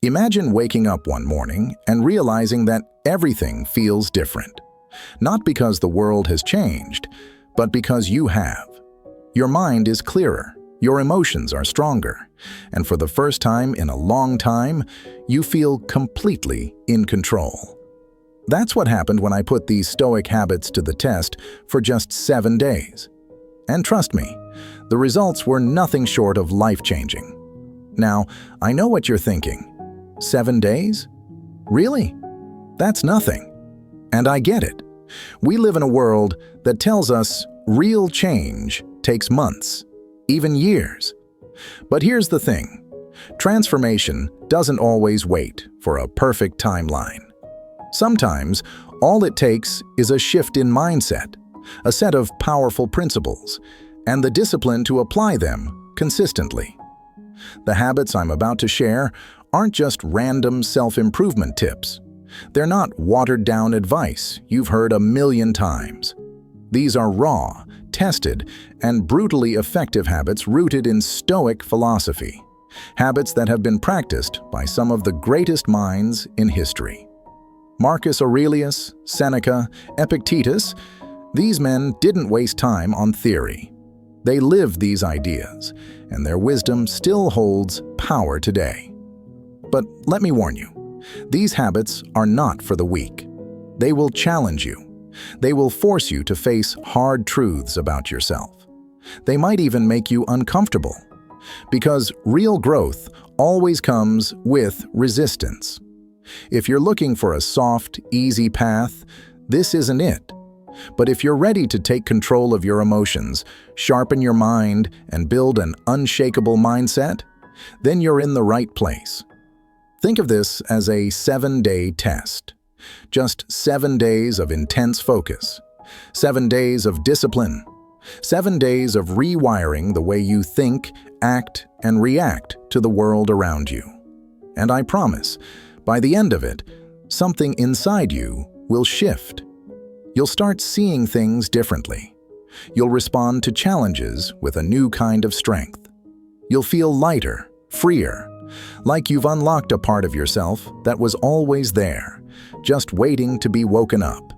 Imagine waking up one morning and realizing that everything feels different. Not because the world has changed, but because you have. Your mind is clearer, your emotions are stronger, and for the first time in a long time, you feel completely in control. That's what happened when I put these Stoic habits to the test for just 7 days. And trust me, the results were nothing short of life-changing. Now, I know what you're thinking. 7 days? Really? That's nothing. And I get it. We live in a world that tells us real change takes months, even years. But here's the thing. Transformation doesn't always wait for a perfect timeline. Sometimes, all it takes is a shift in mindset, a set of powerful principles, and the discipline to apply them consistently. The habits I'm about to share aren't just random self-improvement tips. They're not watered-down advice you've heard a million times. These are raw, tested, and brutally effective habits rooted in Stoic philosophy. Habits that have been practiced by some of the greatest minds in history. Marcus Aurelius, Seneca, Epictetus, these men didn't waste time on theory. They lived these ideas, and their wisdom still holds power today. But let me warn you, these habits are not for the weak. They will challenge you. They will force you to face hard truths about yourself. They might even make you uncomfortable, because real growth always comes with resistance. If you're looking for a soft, easy path, this isn't it. But if you're ready to take control of your emotions, sharpen your mind, and build an unshakable mindset, then you're in the right place. Think of this as a 7-day test. Just 7 days of intense focus, 7 days of discipline, 7 days of rewiring the way you think, act, and react to the world around you. And I promise, by the end of it, something inside you will shift. You'll start seeing things differently. You'll respond to challenges with a new kind of strength. You'll feel lighter, freer, like you've unlocked a part of yourself that was always there, just waiting to be woken up.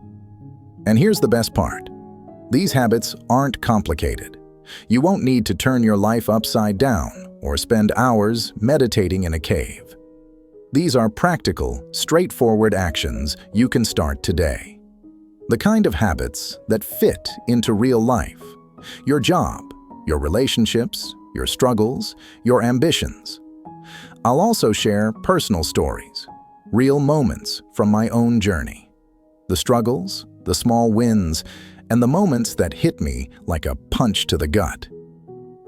And here's the best part. These habits aren't complicated. You won't need to turn your life upside down or spend hours meditating in a cave. These are practical, straightforward actions you can start today. The kind of habits that fit into real life. Your job, your relationships, your struggles, your ambitions. I'll also share personal stories, real moments from my own journey. The struggles, the small wins, and the moments that hit me like a punch to the gut.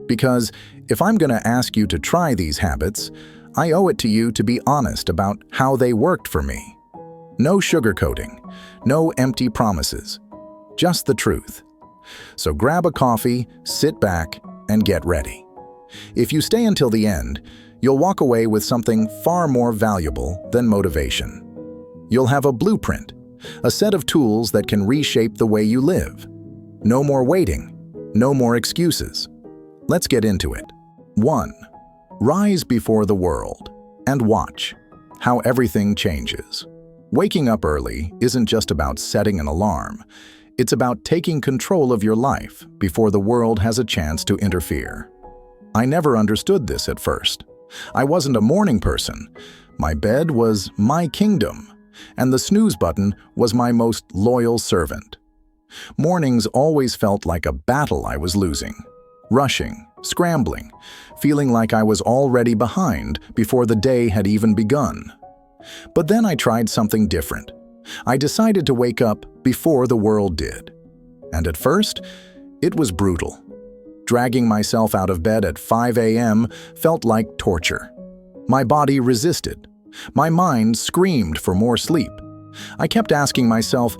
Because if I'm going to ask you to try these habits, I owe it to you to be honest about how they worked for me. No sugarcoating, no empty promises, just the truth. So grab a coffee, sit back, and get ready. If you stay until the end, you'll walk away with something far more valuable than motivation. You'll have a blueprint, a set of tools that can reshape the way you live. No more waiting, no more excuses. Let's get into it. 1. Rise before the world and watch how everything changes. Waking up early isn't just about setting an alarm. It's about taking control of your life before the world has a chance to interfere. I never understood this at first. I wasn't a morning person. My bed was my kingdom, and the snooze button was my most loyal servant. Mornings always felt like a battle I was losing. Rushing, scrambling, feeling like I was already behind before the day had even begun. But then I tried something different. I decided to wake up before the world did. And at first, it was brutal. Dragging myself out of bed at 5 a.m. felt like torture. My body resisted. My mind screamed for more sleep. I kept asking myself,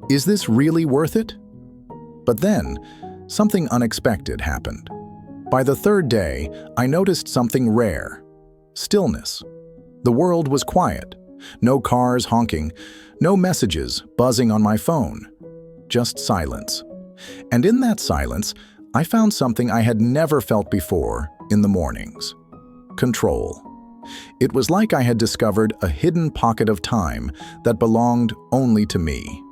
is this really worth it? But then, something unexpected happened. By the 3rd day, I noticed something rare. Stillness. The world was quiet. No cars honking, no messages buzzing on my phone. Just silence. And in that silence, I found something I had never felt before in the mornings. Control. It was like I had discovered a hidden pocket of time that belonged only to me.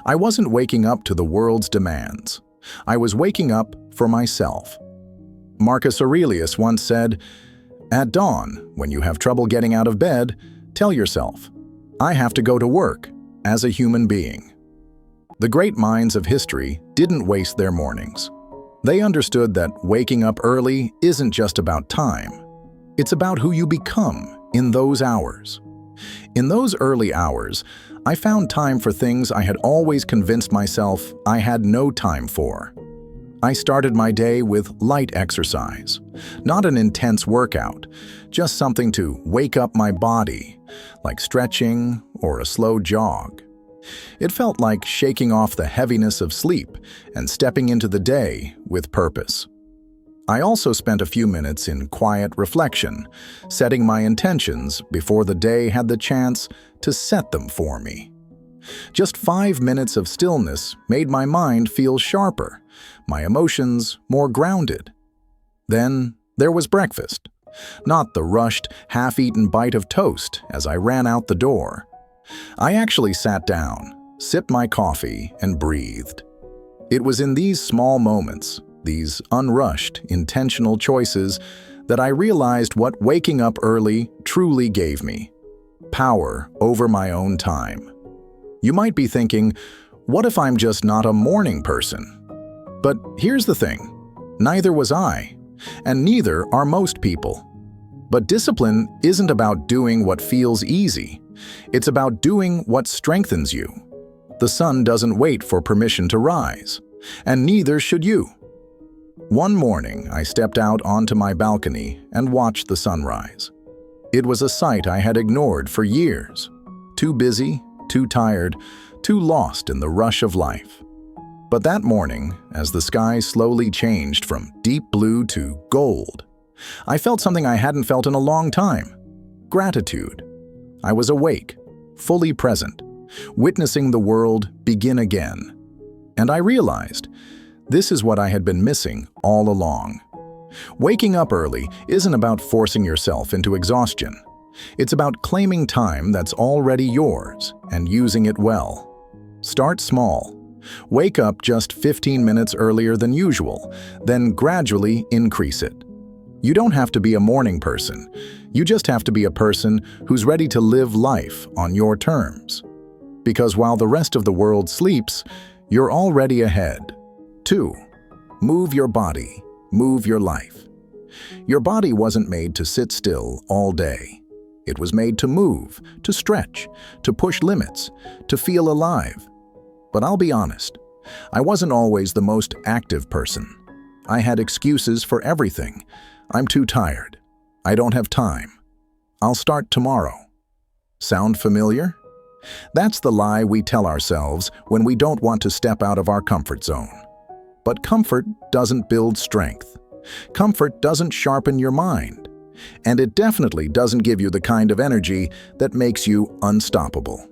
I wasn't waking up to the world's demands. I was waking up for myself. Marcus Aurelius once said, "At dawn, when you have trouble getting out of bed, tell yourself, 'I have to go to work as a human being.'" The great minds of history didn't waste their mornings. They understood that waking up early isn't just about time. It's about who you become in those hours. In those early hours, I found time for things I had always convinced myself I had no time for. I started my day with light exercise, not an intense workout, just something to wake up my body, like stretching or a slow jog. It felt like shaking off the heaviness of sleep and stepping into the day with purpose. I also spent a few minutes in quiet reflection, setting my intentions before the day had the chance to set them for me. Just 5 minutes of stillness made my mind feel sharper, my emotions more grounded. Then there was breakfast, not the rushed, half-eaten bite of toast as I ran out the door. I actually sat down, sipped my coffee, and breathed. It was in these small moments, these unrushed, intentional choices, that I realized what waking up early truly gave me: power over my own time. You might be thinking, what if I'm just not a morning person? But here's the thing, neither was I, and neither are most people. But discipline isn't about doing what feels easy. It's about doing what strengthens you. The sun doesn't wait for permission to rise, and neither should you. One morning, I stepped out onto my balcony and watched the sunrise. It was a sight I had ignored for years. Too busy, too tired, too lost in the rush of life. But that morning, as the sky slowly changed from deep blue to gold, I felt something I hadn't felt in a long time: gratitude. I was awake, fully present, witnessing the world begin again. And I realized, this is what I had been missing all along. Waking up early isn't about forcing yourself into exhaustion. It's about claiming time that's already yours and using it well. Start small. Wake up just 15 minutes earlier than usual, then gradually increase it. You don't have to be a morning person. You just have to be a person who's ready to live life on your terms. Because while the rest of the world sleeps, you're already ahead. 2. Move your body. Move your life. Your body wasn't made to sit still all day. It was made to move, to stretch, to push limits, to feel alive. But I'll be honest, I wasn't always the most active person. I had excuses for everything. I'm too tired. I don't have time. I'll start tomorrow. Sound familiar? That's the lie we tell ourselves when we don't want to step out of our comfort zone. But comfort doesn't build strength. Comfort doesn't sharpen your mind. And it definitely doesn't give you the kind of energy that makes you unstoppable.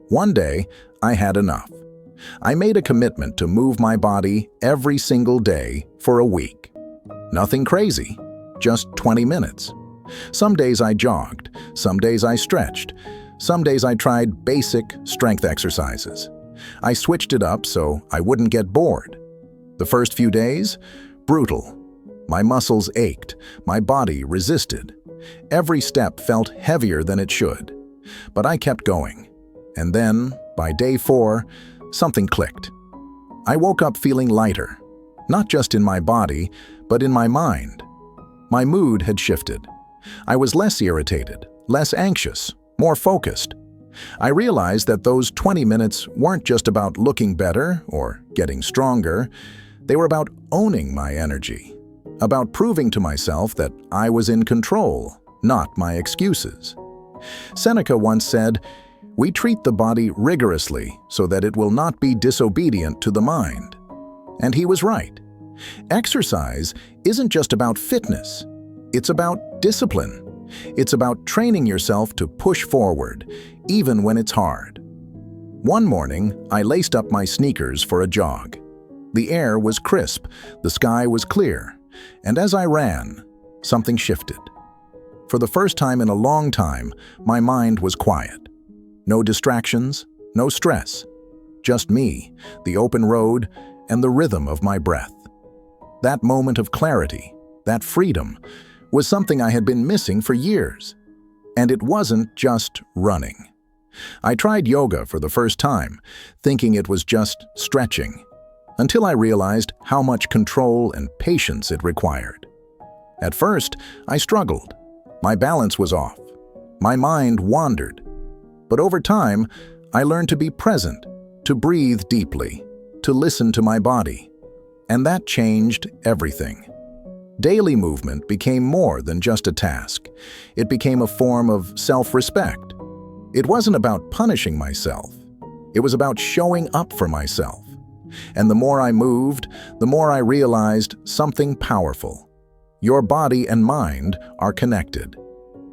One day, I had enough. I made a commitment to move my body every single day for a week. Nothing crazy, just 20 minutes. Some days I jogged, some days I stretched, some days I tried basic strength exercises. I switched it up so I wouldn't get bored. The first few days, brutal. My muscles ached, my body resisted. Every step felt heavier than it should. But I kept going. And then, by day 4, something clicked. I woke up feeling lighter, not just in my body, but in my mind. My mood had shifted. I was less irritated, less anxious, more focused. I realized that those 20 minutes weren't just about looking better or getting stronger. They were about owning my energy, about proving to myself that I was in control, not my excuses. Seneca once said, "We treat the body rigorously so that it will not be disobedient to the mind." And he was right. Exercise isn't just about fitness. It's about discipline. It's about training yourself to push forward, even when it's hard. One morning, I laced up my sneakers for a jog. The air was crisp, the sky was clear, and as I ran, something shifted. For the first time in a long time, my mind was quiet. No distractions, no stress. Just me, the open road, and the rhythm of my breath. That moment of clarity, that freedom, was something I had been missing for years. And it wasn't just running. I tried yoga for the first time, thinking it was just stretching, until I realized how much control and patience it required. At first, I struggled. My balance was off. My mind wandered. But over time, I learned to be present, to breathe deeply, to listen to my body. And that changed everything. Daily movement became more than just a task. It became a form of self-respect. It wasn't about punishing myself. It was about showing up for myself. And the more I moved, the more I realized something powerful. Your body and mind are connected.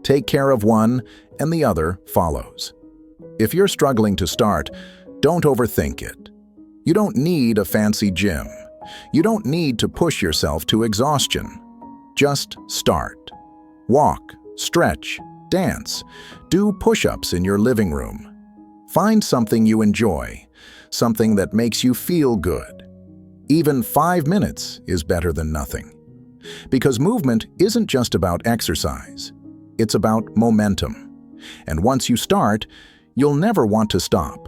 Take care of one, and the other follows. If you're struggling to start, don't overthink it. You don't need a fancy gym. You don't need to push yourself to exhaustion. Just start. Walk, stretch, dance. Do push-ups in your living room. Find something you enjoy, something that makes you feel good. Even 5 minutes is better than nothing. Because movement isn't just about exercise. It's about momentum. And once you start, you'll never want to stop.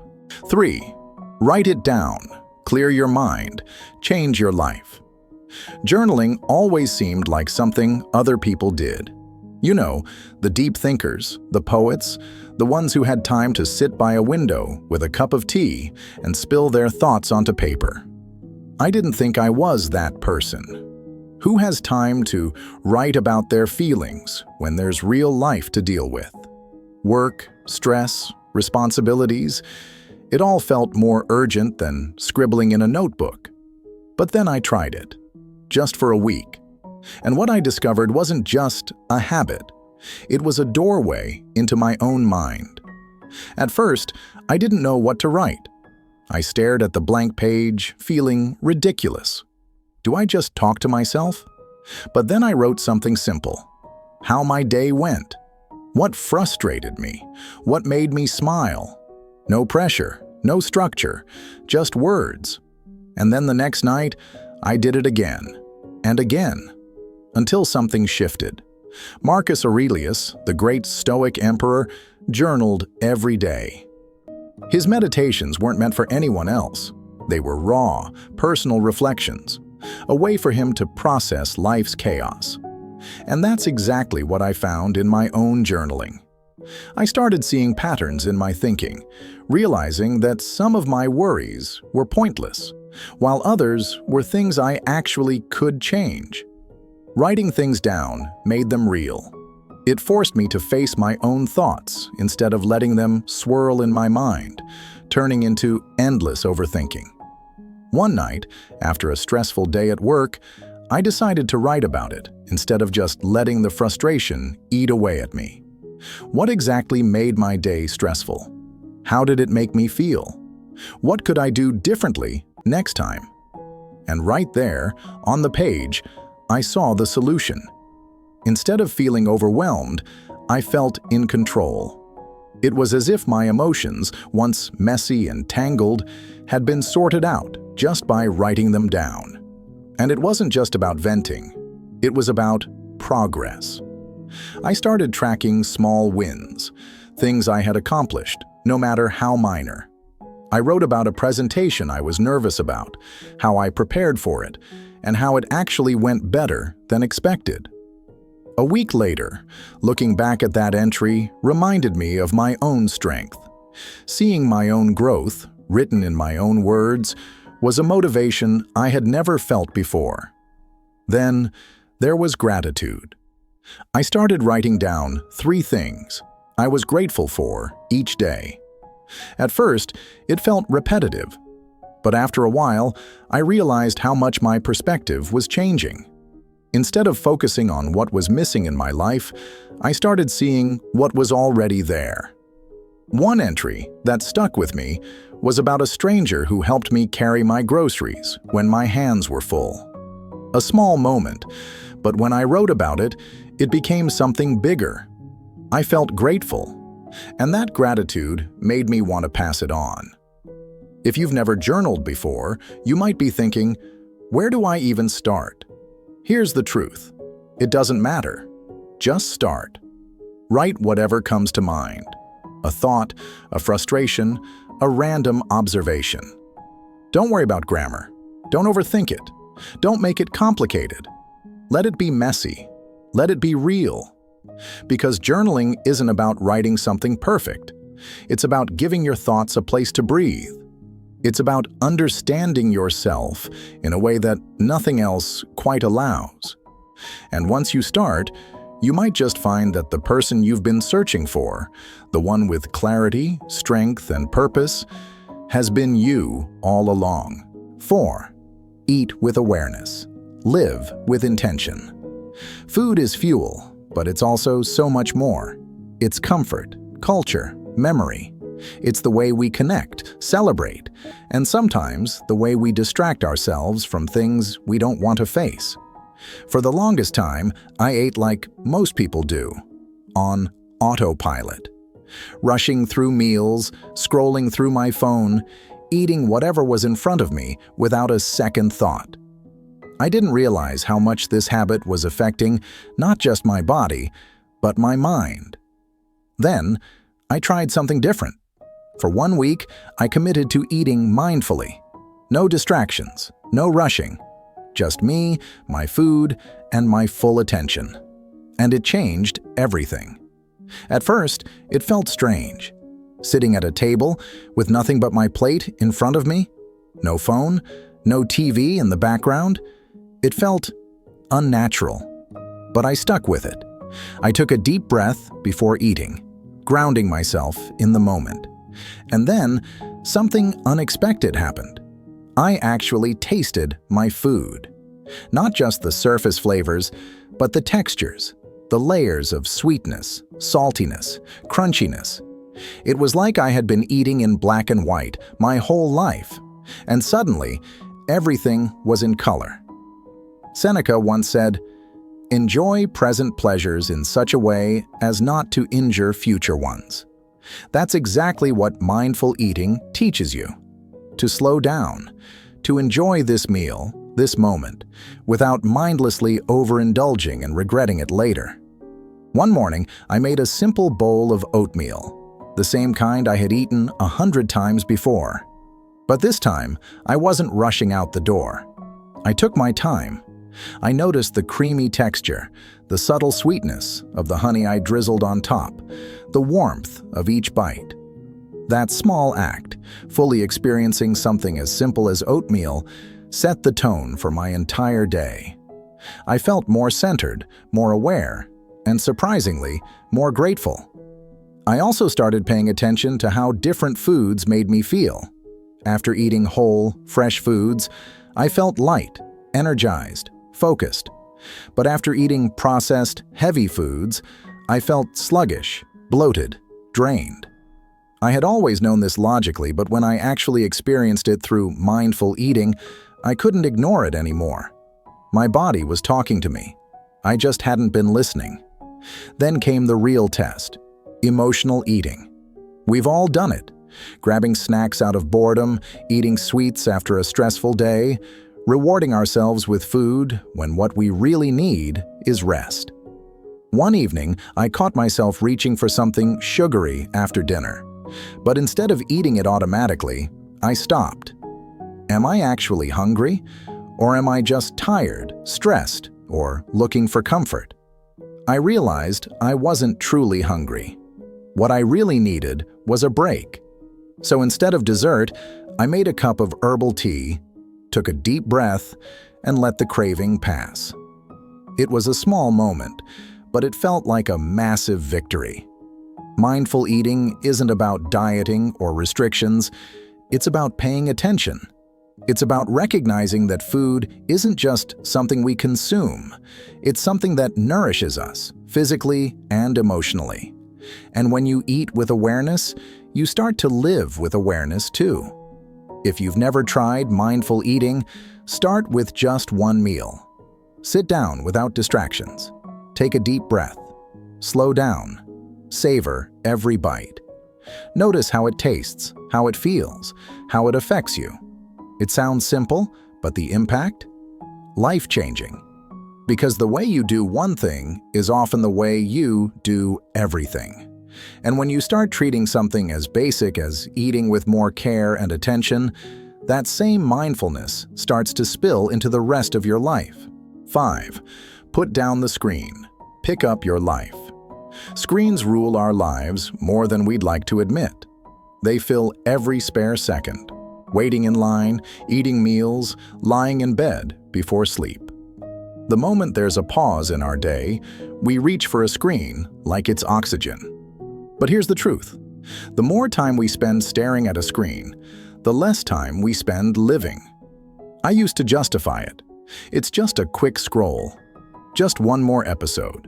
3. Write it down. Clear your mind. Change your life. Journaling always seemed like something other people did. You know, the deep thinkers, the poets, the ones who had time to sit by a window with a cup of tea and spill their thoughts onto paper. I didn't think I was that person. Who has time to write about their feelings when there's real life to deal with? Work, stress, responsibilities. It all felt more urgent than scribbling in a notebook. But then I tried it, just for a week. And what I discovered wasn't just a habit. It was a doorway into my own mind. At first, I didn't know what to write. I stared at the blank page, feeling ridiculous. Do I just talk to myself? But then I wrote something simple. How my day went. What frustrated me. What made me smile. No pressure, no structure, just words. And then the next night, I did it again, and again, until something shifted. Marcus Aurelius, the great Stoic emperor, journaled every day. His meditations weren't meant for anyone else. They were raw, personal reflections, a way for him to process life's chaos. And that's exactly what I found in my own journaling. I started seeing patterns in my thinking, realizing that some of my worries were pointless, while others were things I actually could change. Writing things down made them real. It forced me to face my own thoughts instead of letting them swirl in my mind, turning into endless overthinking. One night, after a stressful day at work, I decided to write about it instead of just letting the frustration eat away at me. What exactly made my day stressful? How did it make me feel? What could I do differently next time? And right there, on the page, I saw the solution. Instead of feeling overwhelmed, I felt in control. It was as if my emotions, once messy and tangled, had been sorted out just by writing them down. And it wasn't just about venting. It was about progress. I started tracking small wins, things I had accomplished, no matter how minor. I wrote about a presentation I was nervous about, how I prepared for it, and how it actually went better than expected. A week later, looking back at that entry reminded me of my own strength. Seeing my own growth, written in my own words, was a motivation I had never felt before. Then, there was gratitude. I started writing down 3 things I was grateful for each day. At first, it felt repetitive, but after a while, I realized how much my perspective was changing. Instead of focusing on what was missing in my life, I started seeing what was already there. One entry that stuck with me was about a stranger who helped me carry my groceries when my hands were full. A small moment, but when I wrote about it, It became something bigger. I felt grateful, and that gratitude made me want to pass it on. If you've never journaled before, you might be thinking, where do I even start? Here's the truth. It doesn't matter. Just start. Write whatever comes to mind. A thought, a frustration, a random observation. Don't worry about grammar. Don't overthink it. Don't make it complicated. Let it be messy. Let it be real. Because journaling isn't about writing something perfect. It's about giving your thoughts a place to breathe. It's about understanding yourself in a way that nothing else quite allows. And once you start, you might just find that the person you've been searching for, the one with clarity, strength, and purpose, has been you all along. 4. Eat with awareness. Live with intention. Food is fuel, but it's also so much more. It's comfort, culture, memory. It's the way we connect, celebrate, and sometimes the way we distract ourselves from things we don't want to face. For the longest time, I ate like most people do, on autopilot. Rushing through meals, scrolling through my phone, eating whatever was in front of me without a second thought. I didn't realize how much this habit was affecting not just my body, but my mind. Then, I tried something different. For 1 week, I committed to eating mindfully. No distractions, no rushing. Just me, my food, and my full attention. And it changed everything. At first, it felt strange. Sitting at a table with nothing but my plate in front of me, no phone, no TV in the background, it felt unnatural. But I stuck with it. I took a deep breath before eating, grounding myself in the moment. And then, something unexpected happened. I actually tasted my food. Not just the surface flavors, but the textures, the layers of sweetness, saltiness, crunchiness. It was like I had been eating in black and white my whole life, and suddenly, everything was in color. Seneca once said, "Enjoy present pleasures in such a way as not to injure future ones." That's exactly what mindful eating teaches you. To slow down, to enjoy this meal, this moment, without mindlessly overindulging and regretting it later. One morning, I made a simple bowl of oatmeal, the same kind I had eaten 100 times before. But this time, I wasn't rushing out the door. I took my time. I noticed the creamy texture, the subtle sweetness of the honey I drizzled on top, the warmth of each bite. That small act, fully experiencing something as simple as oatmeal, set the tone for my entire day. I felt more centered, more aware, and surprisingly, more grateful. I also started paying attention to how different foods made me feel. After eating whole, fresh foods, I felt light, energized, focused. But after eating processed, heavy foods, I felt sluggish, bloated, drained. I had always known this logically, but when I actually experienced it through mindful eating, I couldn't ignore it anymore. My body was talking to me. I just hadn't been listening. Then came the real test, emotional eating. We've all done it. Grabbing snacks out of boredom, eating sweets after a stressful day, rewarding ourselves with food when what we really need is rest. One evening, I caught myself reaching for something sugary after dinner. But instead of eating it automatically, I stopped. Am I actually hungry? Or am I just tired, stressed, or looking for comfort? I realized I wasn't truly hungry. What I really needed was a break. So instead of dessert, I made a cup of herbal tea, took a deep breath, and let the craving pass. It was a small moment, but it felt like a massive victory. Mindful eating isn't about dieting or restrictions, it's about paying attention. It's about recognizing that food isn't just something we consume, it's something that nourishes us, physically and emotionally. And when you eat with awareness, you start to live with awareness too. If you've never tried mindful eating, start with just one meal. Sit down without distractions. Take a deep breath. Slow down. Savor every bite. Notice how it tastes, how it feels, how it affects you. It sounds simple, but the impact? Life-changing. Because the way you do one thing is often the way you do everything. And when you start treating something as basic as eating with more care and attention, that same mindfulness starts to spill into the rest of your life. 5. Put down the screen. Pick up your life. Screens rule our lives more than we'd like to admit. They fill every spare second, waiting in line, eating meals, lying in bed before sleep. The moment there's a pause in our day, we reach for a screen like it's oxygen. But here's the truth. The more time we spend staring at a screen, the less time we spend living. I used to justify it. It's just a quick scroll. Just one more episode.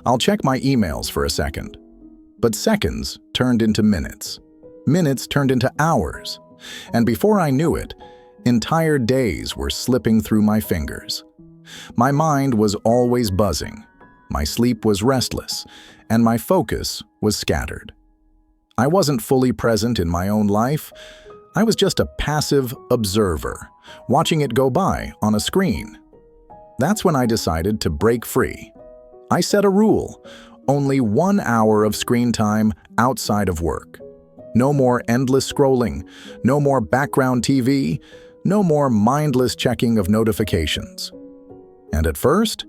I'll check my emails for a second. But seconds turned into minutes. Minutes turned into hours. And before I knew it, entire days were slipping through my fingers. My mind was always buzzing. My sleep was restless, and my focus was scattered. I wasn't fully present in my own life. I was just a passive observer, watching it go by on a screen. That's when I decided to break free. I set a rule: only 1 hour of screen time outside of work. No more endless scrolling, no more background TV, no more mindless checking of notifications. And at first,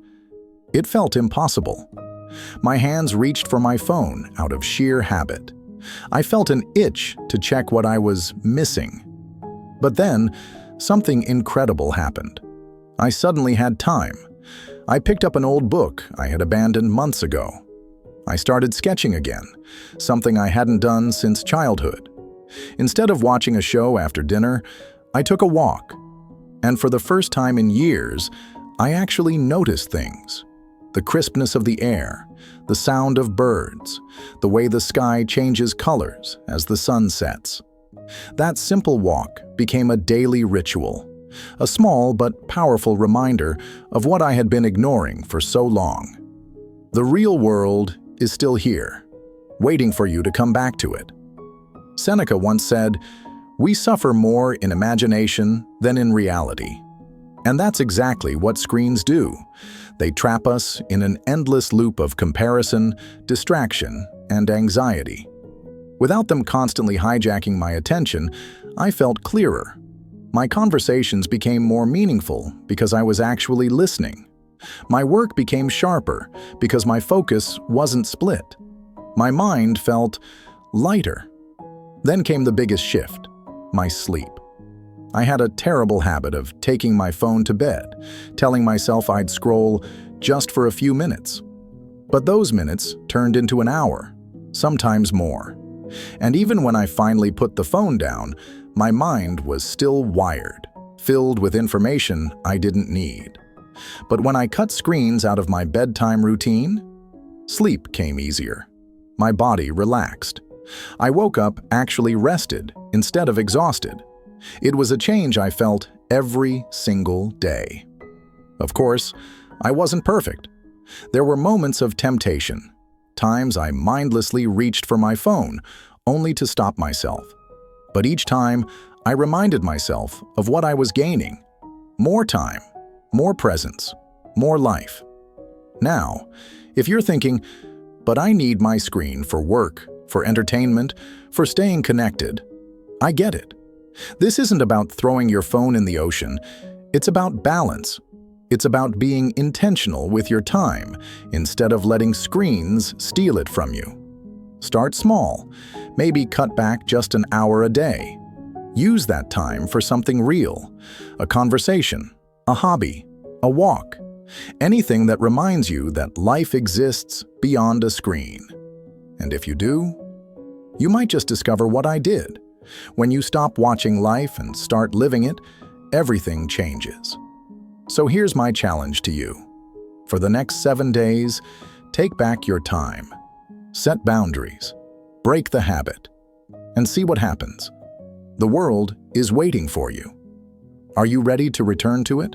it felt impossible. My hands reached for my phone out of sheer habit. I felt an itch to check what I was missing. But then, something incredible happened. I suddenly had time. I picked up an old book I had abandoned months ago. I started sketching again, something I hadn't done since childhood. Instead of watching a show after dinner, I took a walk. And for the first time in years, I actually noticed things. The crispness of the air, the sound of birds, the way the sky changes colors as the sun sets. That simple walk became a daily ritual, a small but powerful reminder of what I had been ignoring for so long. The real world is still here, waiting for you to come back to it. Seneca once said, "We suffer more in imagination than in reality." And that's exactly what screens do. They trap us in an endless loop of comparison, distraction, and anxiety. Without them constantly hijacking my attention, I felt clearer. My conversations became more meaningful because I was actually listening. My work became sharper because my focus wasn't split. My mind felt lighter. Then came the biggest shift: my sleep. I had a terrible habit of taking my phone to bed, telling myself I'd scroll just for a few minutes. But those minutes turned into an hour, sometimes more. And even when I finally put the phone down, my mind was still wired, filled with information I didn't need. But when I cut screens out of my bedtime routine, sleep came easier. My body relaxed. I woke up actually rested instead of exhausted. It was a change I felt every single day. Of course, I wasn't perfect. There were moments of temptation, times I mindlessly reached for my phone, only to stop myself. But each time, I reminded myself of what I was gaining: more time, more presence, more life. Now, if you're thinking, "But I need my screen for work, for entertainment, for staying connected," I get it. This isn't about throwing your phone in the ocean. It's about balance. It's about being intentional with your time instead of letting screens steal it from you. Start small. Maybe cut back just an hour a day. Use that time for something real: a conversation, a hobby, a walk, anything that reminds you that life exists beyond a screen. And if you do, you might just discover what I did. When you stop watching life and start living it, everything changes. So here's my challenge to you. For the next 7 days, take back your time. Set boundaries. Break the habit. And see what happens. The world is waiting for you. Are you ready to return to it?